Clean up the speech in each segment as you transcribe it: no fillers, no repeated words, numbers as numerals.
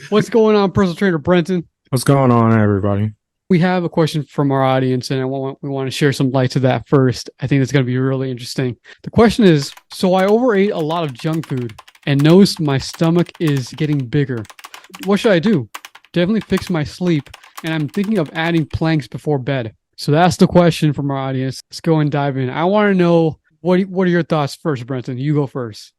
What's going on, personal trainer Brenton? What's going on, everybody? We have a question from our audience, and we want to share some light to that first. I think it's going to be really interesting. The question is: so I overate a lot of junk food and noticed my stomach is getting bigger. What should I do? Definitely fix my sleep, and I'm thinking of adding planks before bed. So that's the question from our audience. Let's go and dive in. I want to know what are your thoughts first, Brenton? You go first.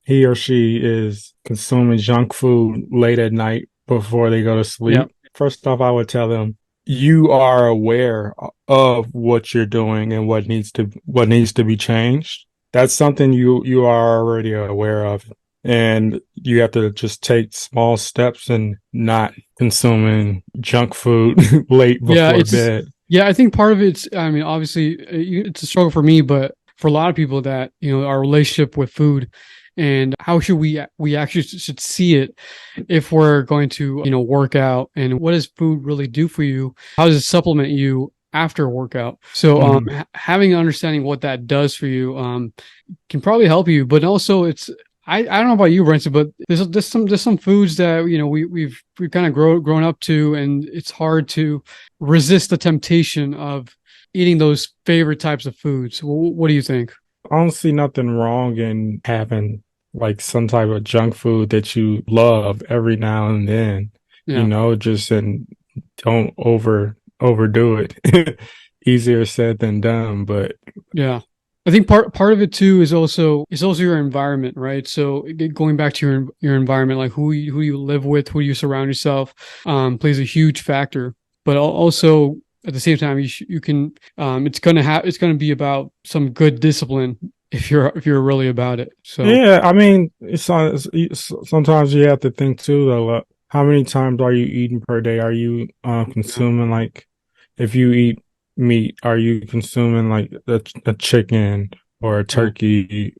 He or she is consuming junk food late at night before they go to Yep. sleep. First off, I would tell them you are aware of what you're doing and what needs to be changed. That's something you are already aware of. And you have to just take small steps and not consuming junk food late Yeah, before it's just, bed. yeah. I think part of it's. I mean, obviously, it's a struggle for me, but for a lot of people, that our relationship with food, and how should we actually should see it if we're going to work out, and what does food really do for you? How does it supplement you after a workout? So, Mhm. having an understanding what that does for you, can probably help you, but also it's. I don't know about you, Brenton, but there's some foods that we've kind of grown up to, and it's hard to resist the temptation of eating those favorite types of foods. What do you think? I don't see nothing wrong in having like some type of junk food that you love every now and then, Yeah, just and don't overdo it. Easier said than done, but yeah. I think part of it too is also your environment, right? So going back to your environment, like who you live with, who you surround yourself, plays a huge factor. But also at the same time, you can it's gonna be about some good discipline if you're really about it. So yeah, I mean, sometimes you have to think too though, how many times are you eating per day? Are you yeah, consuming like if you eat meat, are you consuming like a chicken or a yeah, turkey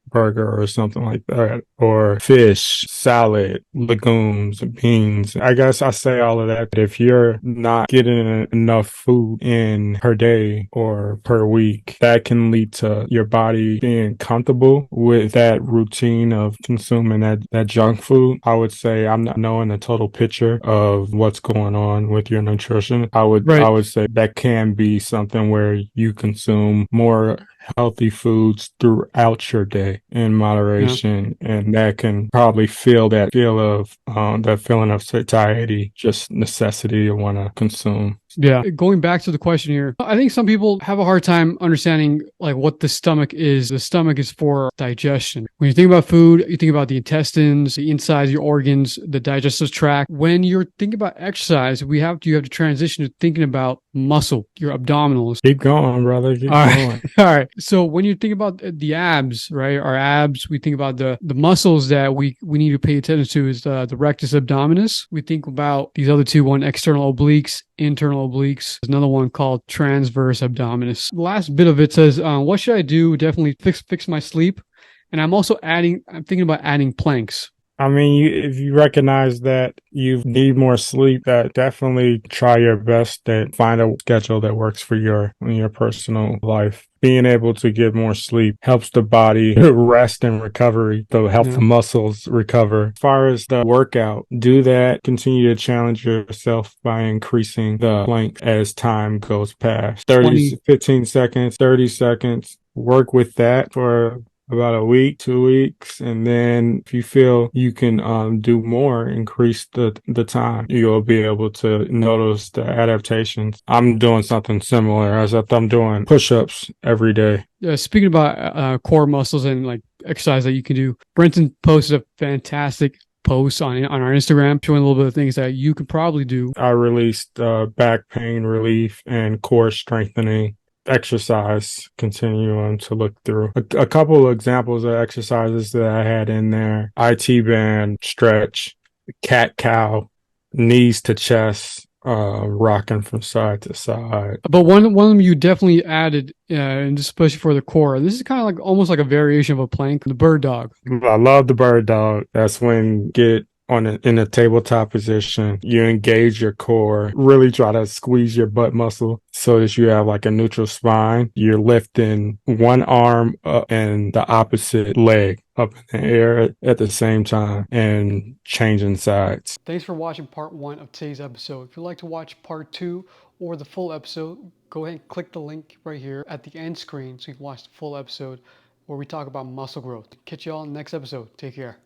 burger or something like that, or fish, salad, legumes, beans? I guess I say all of that. If you're not getting enough food in per day or per week, that can lead to your body being comfortable with that routine of consuming that junk food. I would say I'm not knowing the total picture of what's going on with your nutrition. I right. would say that can be something where you consume more healthy foods throughout your day in Yeah. moderation, and that can probably feel that feeling of satiety, just necessity to want to consume. Yeah. Going back to the question here, I think some people have a hard time understanding like what the stomach is. The stomach is for digestion. When you think about food, you think about the intestines, the insides, your organs, the digestive tract. When you're thinking about exercise, you have to transition to thinking about muscle, your abdominals. Keep going, brother. All Keep right. going. All right. So when you think about the abs, right? Our abs, we think about the muscles that we need to pay attention to is the rectus abdominis. We think about these other two, one external obliques, internal obliques. There's another one called transverse abdominis. The last bit of it says, what should I do? Definitely fix my sleep. And I'm thinking about adding planks. I mean, if you recognize that you need more sleep, that definitely try your best to find a schedule that works for your personal life. Being able to get more sleep helps the body rest and recovery, to help Yeah. the muscles recover. As far as the workout, do that. Continue to challenge yourself by increasing the length as time goes past. 30, 20. 15 seconds, 30 seconds. Work with that for about a week, 2 weeks, and then if you feel you can do more, increase the time. You'll be able to notice the adaptations. I'm doing something similar as if I'm doing push-ups every day. Speaking about core muscles and like exercise that you can do, Brenton posted a fantastic post on our Instagram showing a little bit of things that you could probably do. I released back pain relief and core strengthening exercise continuum to look through. A couple of examples of exercises that I had in there: IT band, stretch, cat cow, knees to chest, rocking from side to side. But one of them you definitely added, and especially for the core. This is kind of like almost like a variation of a plank, the bird dog. I love the bird dog. That's when get in a tabletop position. You engage your core, really try to squeeze your butt muscle so that you have like a neutral spine. You're lifting one arm up and the opposite leg up in the air at the same time and changing sides. Thanks for watching part 1 of today's episode. If you'd like to watch part 2 or the full episode, go ahead and click the link right here at the end screen so you can watch the full episode where we talk about muscle growth. Catch you all in the next episode. Take care.